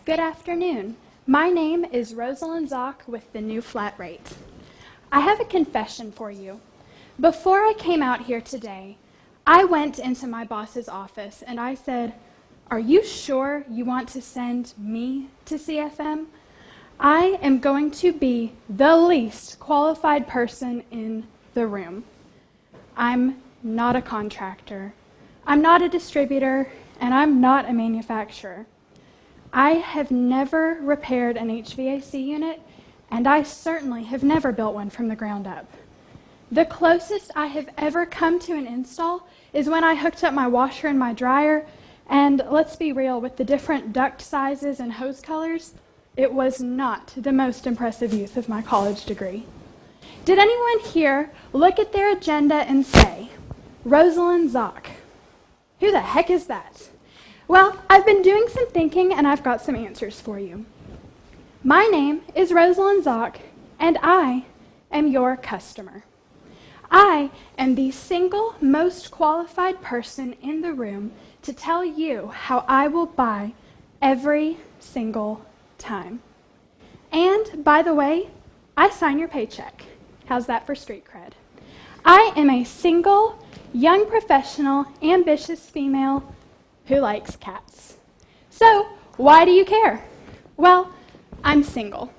Good afternoon. My name is Rosalind Zock with the New Flat Rate. I have a confession for you. Before I came out here today, I went into my boss's office and I said, "Are you sure you want to send me to CFM? I am going to be the least qualified person in the room. I'm not a contractor. I'm not a distributor, and I'm not a manufacturer. I have never repaired an HVAC unit, and I certainly have never built one from the ground up. The closest I have ever come to an install is when I hooked up my washer and my dryer, and let's be real, with the different duct sizes and hose colors, it was not the most impressive use of my college degree." Did anyone here look at their agenda and say, "Rosalind Zock? Who the heck is that?" Well, I've been doing some thinking and I've got some answers for you. My name is Rosalind Zock and I am your customer. I am the single most qualified person in the room to tell you how I will buy every single time. And by the way, I sign your paycheck. How's that for street cred? I am a single, young professional, ambitious female who likes cats. So, why do you care? Well, I'm single.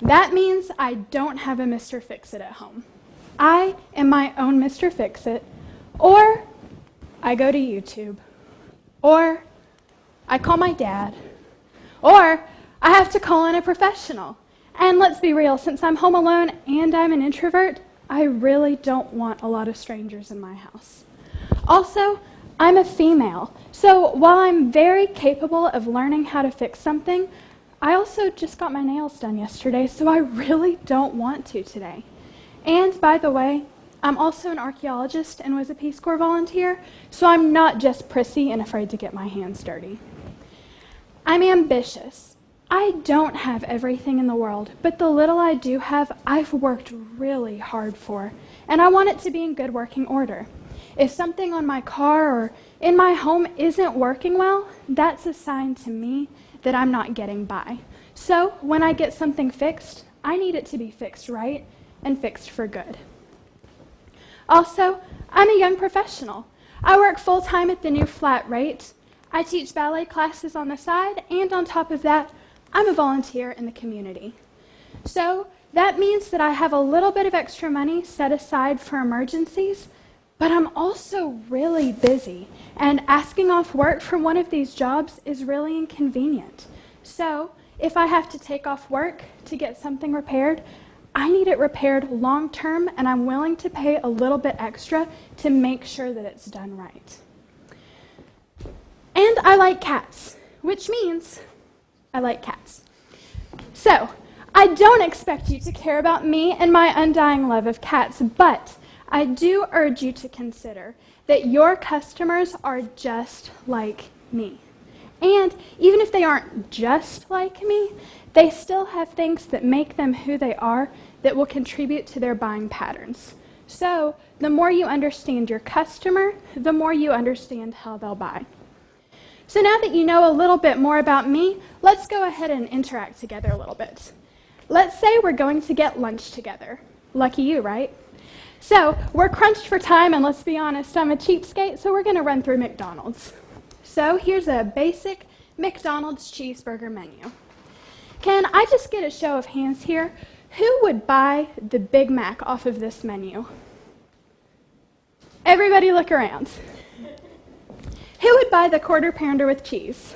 That means I don't have a Mr. Fix-It at home. I am my own Mr. Fix-It, or I go to YouTube, or I call my dad, or I have to call in a professional. And let's be real, since I'm home alone and I'm an introvert, I really don't want a lot of strangers in my house. Also, I'm a female, so while I'm very capable of learning how to fix something, I also just got my nails done yesterday, so I really don't want to today. And by the way, I'm also an archaeologist and was a Peace Corps volunteer, so I'm not just prissy and afraid to get my hands dirty. I'm ambitious. I don't have everything in the world, but the little I do have, I've worked really hard for, and I want it to be in good working order. If something on my car or in my home isn't working well, that's a sign to me that I'm not getting by. So when I get something fixed, I need it to be fixed right and fixed for good. Also, I'm a young professional. I work full-time at the New Flat Rate. I teach ballet classes on the side, and on top of that, I'm a volunteer in the community. So that means that I have a little bit of extra money set aside for emergencies, but I'm also really busy, and asking off work from one of these jobs is really inconvenient. So if I have to take off work to get something repaired, I need it repaired long term, and I'm willing to pay a little bit extra to make sure that it's done right. And I like cats, which means I like cats. So I don't expect you to care about me and my undying love of cats, but I do urge you to consider that your customers are just like me. And even if they aren't just like me, they still have things that make them who they are that will contribute to their buying patterns. So the more you understand your customer, the more you understand how they'll buy. So now that you know a little bit more about me, let's go ahead and interact together a little bit. Let's say we're going to get lunch together. Lucky you, right? So we're crunched for time, and let's be honest, I'm a cheapskate, so we're going to run through McDonald's. So here's a basic McDonald's cheeseburger menu. Can I just get a show of hands here? Who would buy the Big Mac off of this menu? Everybody look around. Who would buy the quarter pounder with cheese?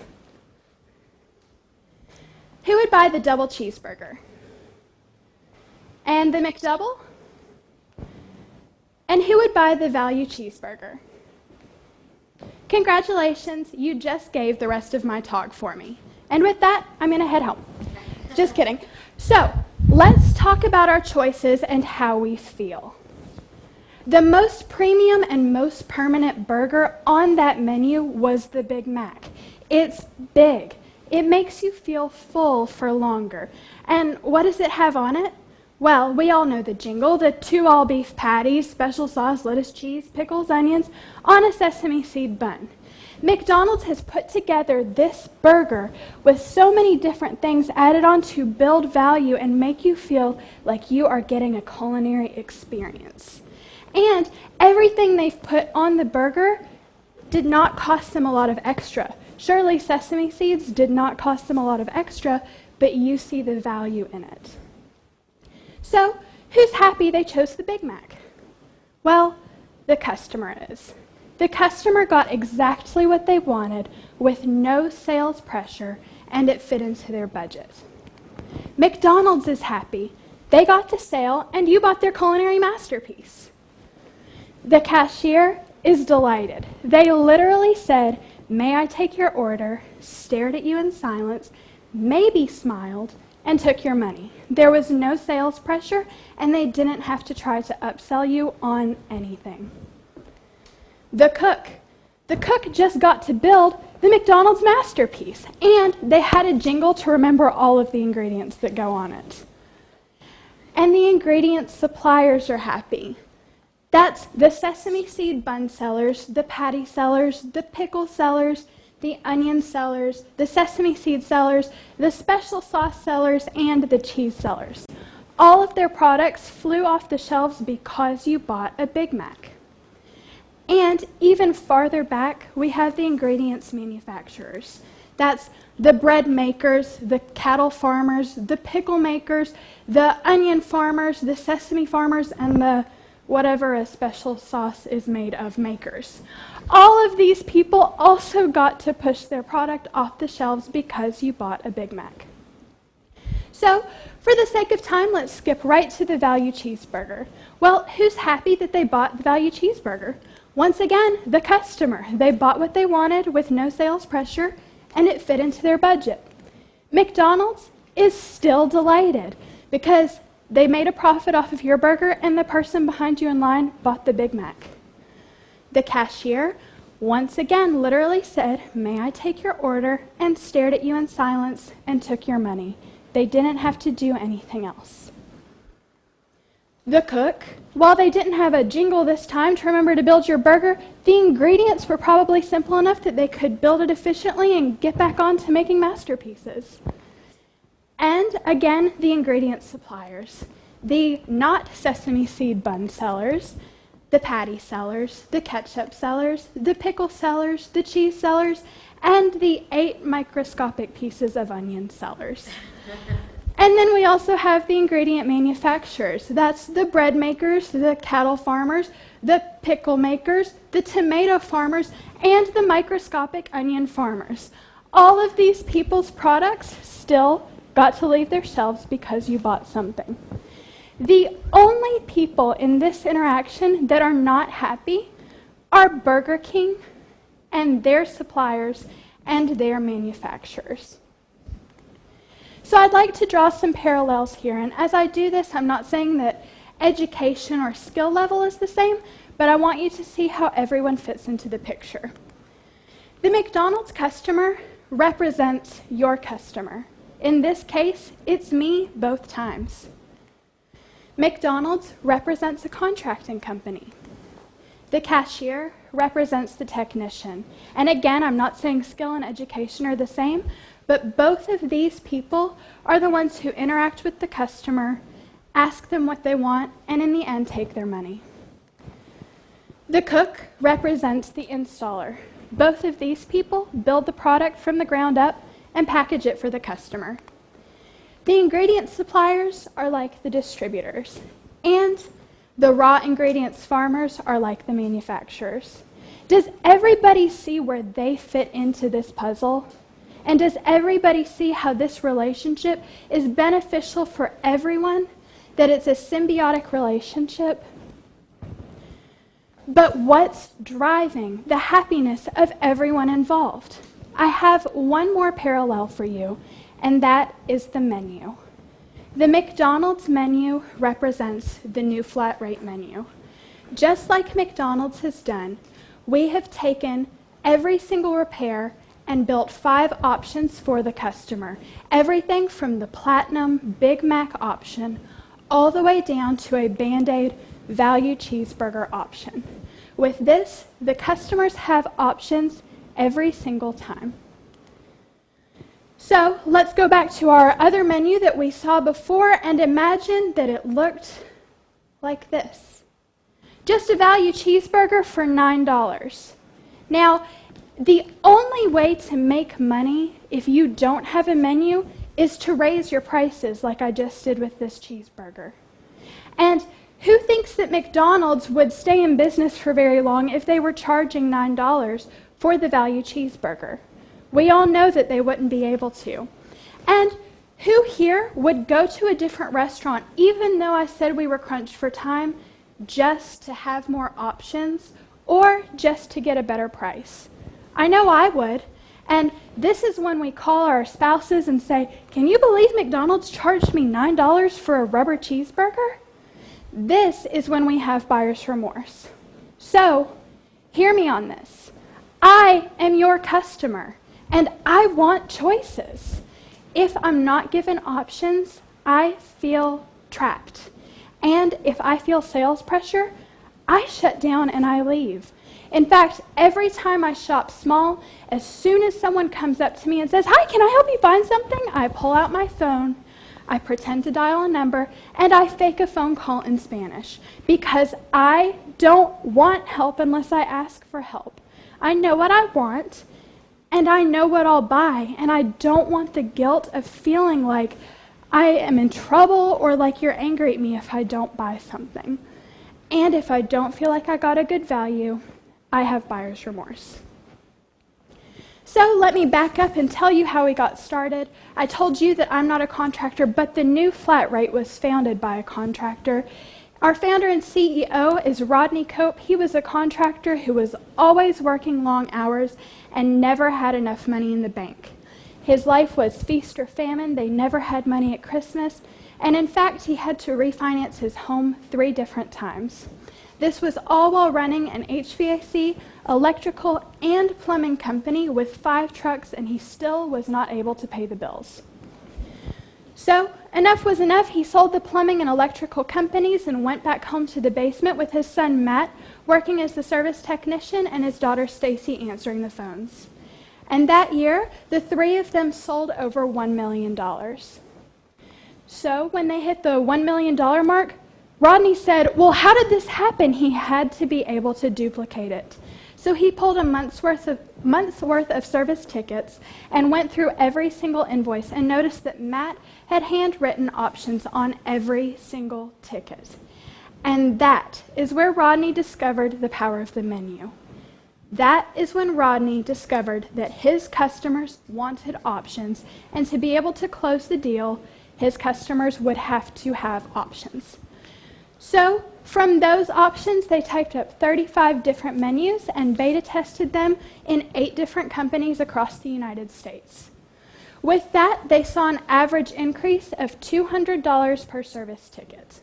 Who would buy the double cheeseburger? And the McDouble? And who would buy the value cheeseburger? Congratulations, you just gave the rest of my talk for me. And with that, I'm going to head home. Just kidding. So, let's talk about our choices and how we feel. The most premium and most permanent burger on that menu was the Big Mac. It's big. It makes you feel full for longer. And what does it have on it? Well, we all know the jingle, the 2 all-beef patties, special sauce, lettuce, cheese, pickles, onions, on a sesame seed bun. McDonald's has put together this burger with so many different things added on to build value and make you feel like you are getting a culinary experience. And everything they've put on the burger did not cost them a lot of extra. Surely sesame seeds did not cost them a lot of extra, but you see the value in it. So, who's happy they chose the Big Mac? Well, the customer is. The customer got exactly what they wanted with no sales pressure, and it fit into their budget. McDonald's is happy. They got the sale, and you bought their culinary masterpiece. The cashier is delighted. They literally said, "May I take your order?" stared at you in silence, maybe smiled, and took your money. There was no sales pressure, and they didn't have to try to upsell you on anything. The cook just got to build the McDonald's masterpiece, and they had a jingle to remember all of the ingredients that go on it. And the ingredient suppliers are happy. That's the sesame seed bun sellers, the patty sellers, the pickle sellers, the onion sellers, the sesame seed sellers, the special sauce sellers, and the cheese sellers. All of their products flew off the shelves because you bought a Big Mac. And even farther back, we have the ingredients manufacturers. That's the bread makers, the cattle farmers, the pickle makers, the onion farmers, the sesame farmers, and the whatever a special sauce is made of makers. All of these people also got to push their product off the shelves because you bought a Big Mac. So, for the sake of time, let's skip right to the value cheeseburger. Well, who's happy that they bought the value cheeseburger? Once again, the customer. They bought what they wanted with no sales pressure, and it fit into their budget. McDonald's is still delighted because they made a profit off of your burger, and the person behind you in line bought the Big Mac. The cashier, once again, literally said, "May I take your order?" and stared at you in silence and took your money. They didn't have to do anything else. The cook, while they didn't have a jingle this time to remember to build your burger, the ingredients were probably simple enough that they could build it efficiently and get back on to making masterpieces. And again, the ingredient suppliers. The not sesame seed bun sellers, the patty sellers, the ketchup sellers, the pickle sellers, the cheese sellers, and the 8 microscopic pieces of onion sellers. And then we also have the ingredient manufacturers. That's the bread makers, the cattle farmers, the pickle makers, the tomato farmers, and the microscopic onion farmers. All of these people's products still got to leave their shelves because you bought something. The only people in this interaction that are not happy are Burger King and their suppliers and their manufacturers. So I'd like to draw some parallels here, and as I do this, I'm not saying that education or skill level is the same, but I want you to see how everyone fits into the picture. The McDonald's customer represents your customer. In this case, it's me both times. McDonald's represents a contracting company. The cashier represents the technician. And again, I'm not saying skill and education are the same, but both of these people are the ones who interact with the customer, ask them what they want, and in the end take their money. The cook represents the installer. Both of these people build the product from the ground up and package it for the customer. The ingredient suppliers are like the distributors, and the raw ingredients farmers are like the manufacturers. Does everybody see where they fit into this puzzle? And does everybody see how this relationship is beneficial for everyone? That it's a symbiotic relationship? But what's driving the happiness of everyone involved? I have one more parallel for you, and that is the menu. The McDonald's menu represents the new flat rate menu. Just like McDonald's has done, we have taken every single repair and built 5 options for the customer. Everything from the Platinum Big Mac option all the way down to a Band-Aid value cheeseburger option. With this, the customers have options every single time. So let's go back to our other menu that we saw before and imagine that it looked like this. Just a value cheeseburger for $9. Now, the only way to make money if you don't have a menu is to raise your prices like I just did with this cheeseburger. And who thinks that McDonald's would stay in business for very long if they were charging $9 for the value cheeseburger? We all know that they wouldn't be able to. And who here would go to a different restaurant, even though I said we were crunched for time, just to have more options or just to get a better price? I know I would. And this is when we call our spouses and say, "Can you believe McDonald's charged me $9 for a rubber cheeseburger?" This is when we have buyer's remorse. So, hear me on this. I am your customer, and I want choices. If I'm not given options, I feel trapped. And if I feel sales pressure, I shut down and I leave. In fact, every time I shop small, as soon as someone comes up to me and says, "Hi, can I help you find something?" I pull out my phone, I pretend to dial a number, and I fake a phone call in Spanish because I don't want help unless I ask for help. I know what I want, and I know what I'll buy, and I don't want the guilt of feeling like I am in trouble or like you're angry at me if I don't buy something. And if I don't feel like I got a good value, I have buyer's remorse. So let me back up and tell you how we got started. I told you that I'm not a contractor, but the new flat rate was founded by a contractor. Our founder and CEO is Rodney Cope. He was a contractor who was always working long hours and never had enough money in the bank. His life was feast or famine. They never had money at Christmas. And in fact, he had to refinance his home 3 different times. This was all while running an HVAC, electrical, and plumbing company with 5 trucks, and he still was not able to pay the bills. So enough was enough. He sold the plumbing and electrical companies and went back home to the basement with his son Matt working as the service technician and his daughter Stacy answering the phones. And that year, the 3 of them sold over $1 million. So when they hit the $1 million mark, Rodney said, "Well, how did this happen?" He had to be able to duplicate it. So he pulled a month's worth of service tickets and went through every single invoice and noticed that Matt had handwritten options on every single ticket. And that is where Rodney discovered the power of the menu. That is when Rodney discovered that his customers wanted options, and to be able to close the deal, his customers would have to have options. So from those options, they typed up 35 different menus and beta tested them in 8 different companies across the United States. With that, they saw an average increase of $200 per service ticket.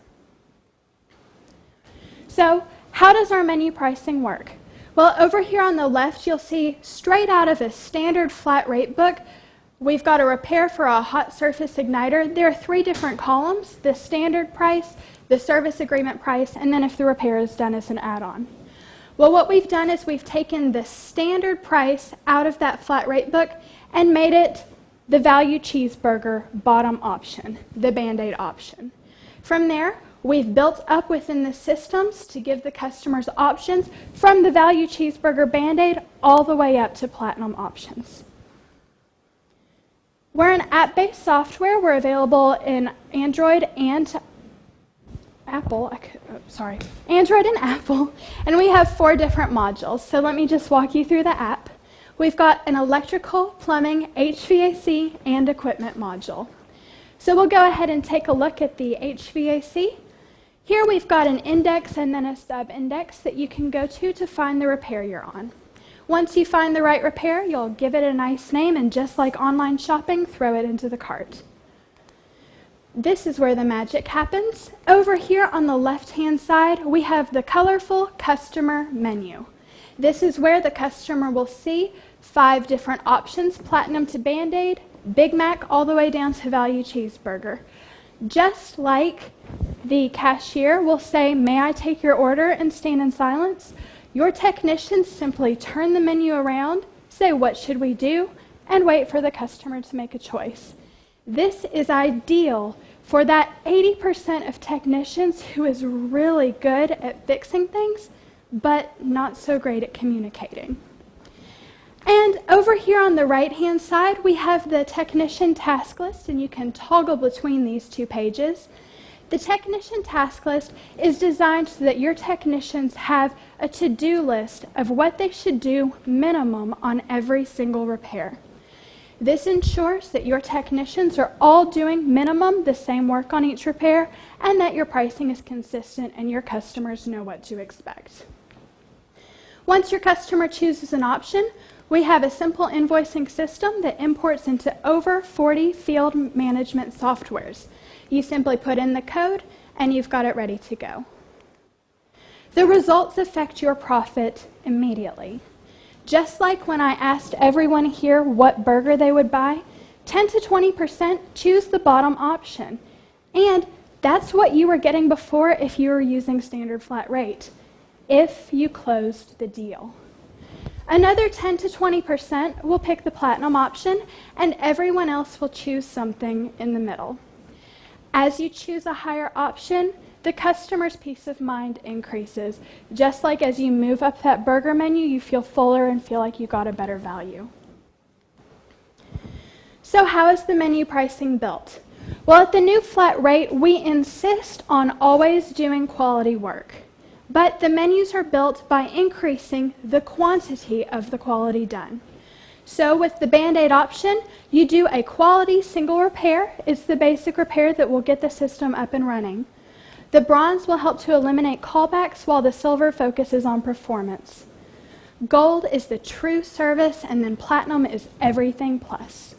So how does our menu pricing work? Well, over here on the left, you'll see straight out of a standard flat rate book, we've got a repair for a hot surface igniter. There are 3 different columns: the standard price, the service agreement price, and then if the repair is done as an add-on. Well, what we've done is we've taken the standard price out of that flat rate book and made it the value cheeseburger bottom option, the Band-Aid option. From there, we've built up within the systems to give the customers options from the value cheeseburger Band-Aid all the way up to platinum options. We're an app-based software. We're available in Android and Android and Apple, and we have 4 different modules. So let me just walk you through the app. We've got an electrical, plumbing, HVAC, and equipment module. So we'll go ahead and take a look at the HVAC. Here we've got an index and then a sub-index that you can go to find the repair you're on. Once you find the right repair, you'll give it a nice name, and just like online shopping, throw it into the cart. This is where the magic happens. Over here on the left-hand side, we have the colorful customer menu. This is where the customer will see 5 different options: platinum to Band-Aid, Big Mac, all the way down to value cheeseburger. Just like the cashier will say, "May I take your order?" and stand in silence, your technicians simply turn the menu around, say what should we do, and wait for the customer to make a choice. This is ideal for that 80% of technicians who is really good at fixing things, but not so great at communicating. And over here on the right-hand side, we have the technician task list, and you can toggle between these two pages. The technician task list is designed so that your technicians have a to-do list of what they should do minimum on every single repair. This ensures that your technicians are all doing minimum the same work on each repair, and that your pricing is consistent and your customers know what to expect. Once your customer chooses an option, we have a simple invoicing system that imports into over 40 field management softwares. You simply put in the code and you've got it ready to go. The results affect your profit immediately. Just like when I asked everyone here what burger they would buy, 10 to 20% choose the bottom option. And that's what you were getting before if you were using standard flat rate, if you closed the deal. Another 10 to 20% will pick the platinum option, and everyone else will choose something in the middle. As you choose a higher option, the customer's peace of mind increases. Just like as you move up that burger menu, you feel fuller and feel like you got a better value. So how is the menu pricing built? Well, at the new flat rate, we insist on always doing quality work. But the menus are built by increasing the quantity of the quality done. So with the Band-Aid option, you do a quality single repair. It's the basic repair that will get the system up and running. The bronze will help to eliminate callbacks, while the silver focuses on performance. Gold is the true service, and then platinum is everything plus.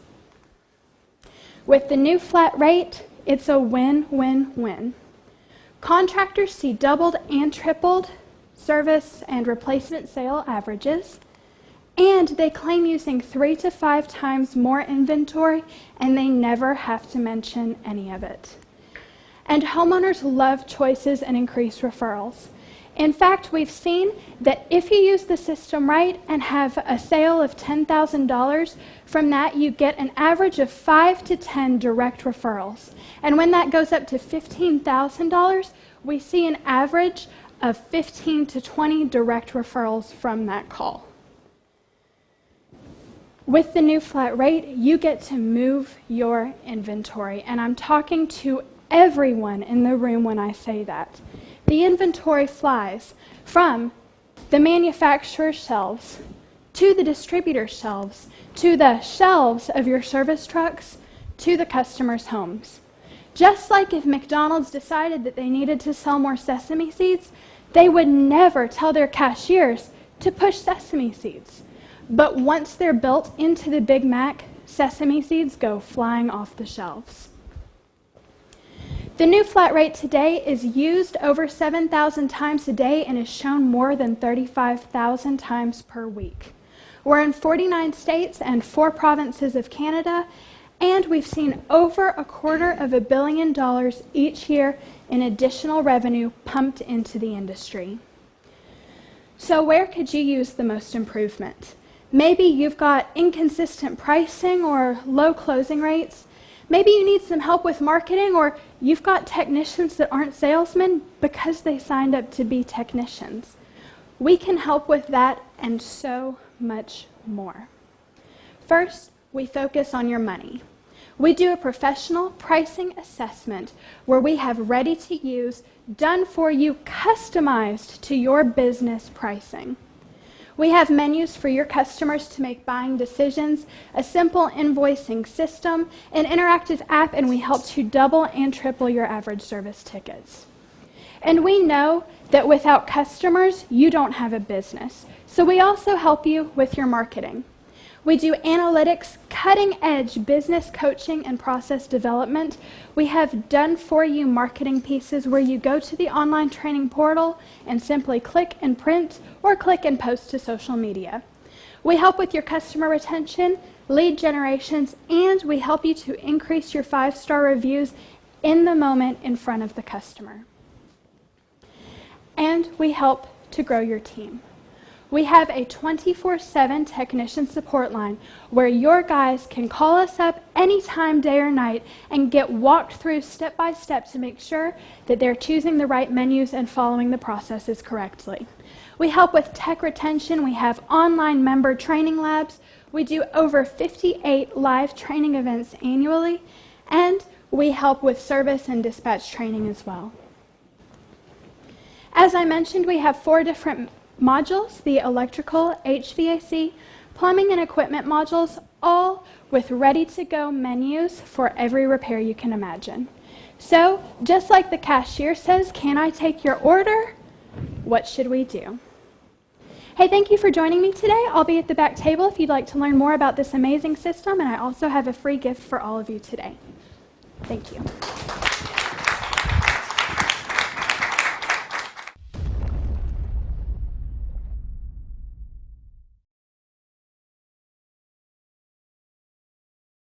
With the new flat rate, it's a win-win-win. Contractors see doubled and tripled service and replacement sale averages, and they claim using 3 to 5 times more inventory, and they never have to mention any of it. And homeowners love choices and increased referrals. In fact, we've seen that if you use the system right and have a sale of $10,000, from that you get an average of 5 to 10 direct referrals. And when that goes up to $15,000, we see an average of 15 to 20 direct referrals from that call. With the new flat rate, you get to move your inventory, and I'm talking to everyone in the room when I say that. The inventory flies from the manufacturer's shelves to the distributor's shelves to the shelves of your service trucks to the customers' homes. Just like if McDonald's decided that they needed to sell more sesame seeds, they would never tell their cashiers to push sesame seeds. But once they're built into the Big Mac, sesame seeds go flying off the shelves. The new flat rate today is used over 7,000 times a day and is shown more than 35,000 times per week. We're in 49 states and 4 provinces of Canada, and we've seen over $250 million each year in additional revenue pumped into the industry. So where could you use the most improvement? Maybe you've got inconsistent pricing or low closing rates. Maybe you need some help with marketing, or you've got technicians that aren't salesmen because they signed up to be technicians. We can help with that and so much more. First, we focus on your money. We do a professional pricing assessment where we have ready to use, done for you, customized to your business pricing. We have menus for your customers to make buying decisions, a simple invoicing system, an interactive app, and we help to double and triple your average service tickets. And we know that without customers, you don't have a business. So we also help you with your marketing. We do analytics, cutting-edge business coaching, and process development. We have done-for-you marketing pieces where you go to the online training portal and simply click and print or click and post to social media. We help with your customer retention, lead generations, and we help you to increase your 5-star reviews in the moment in front of the customer. And we help to grow your team. We have a 24/7 technician support line where your guys can call us up anytime, day or night, and get walked through step by step to make sure that they're choosing the right menus and following the processes correctly. We help with tech retention. We have online member training labs. We do over 58 live training events annually, and we help with service and dispatch training as well. As I mentioned, we have 4 different modules: the electrical, HVAC, plumbing, and equipment modules, all with ready-to-go menus for every repair you can imagine. So, just like the cashier says, "Can I take your order?" What should we do? Hey, thank you for joining me today. I'll be at the back table if you'd like to learn more about this amazing system, and I also have a free gift for all of you today. Thank you.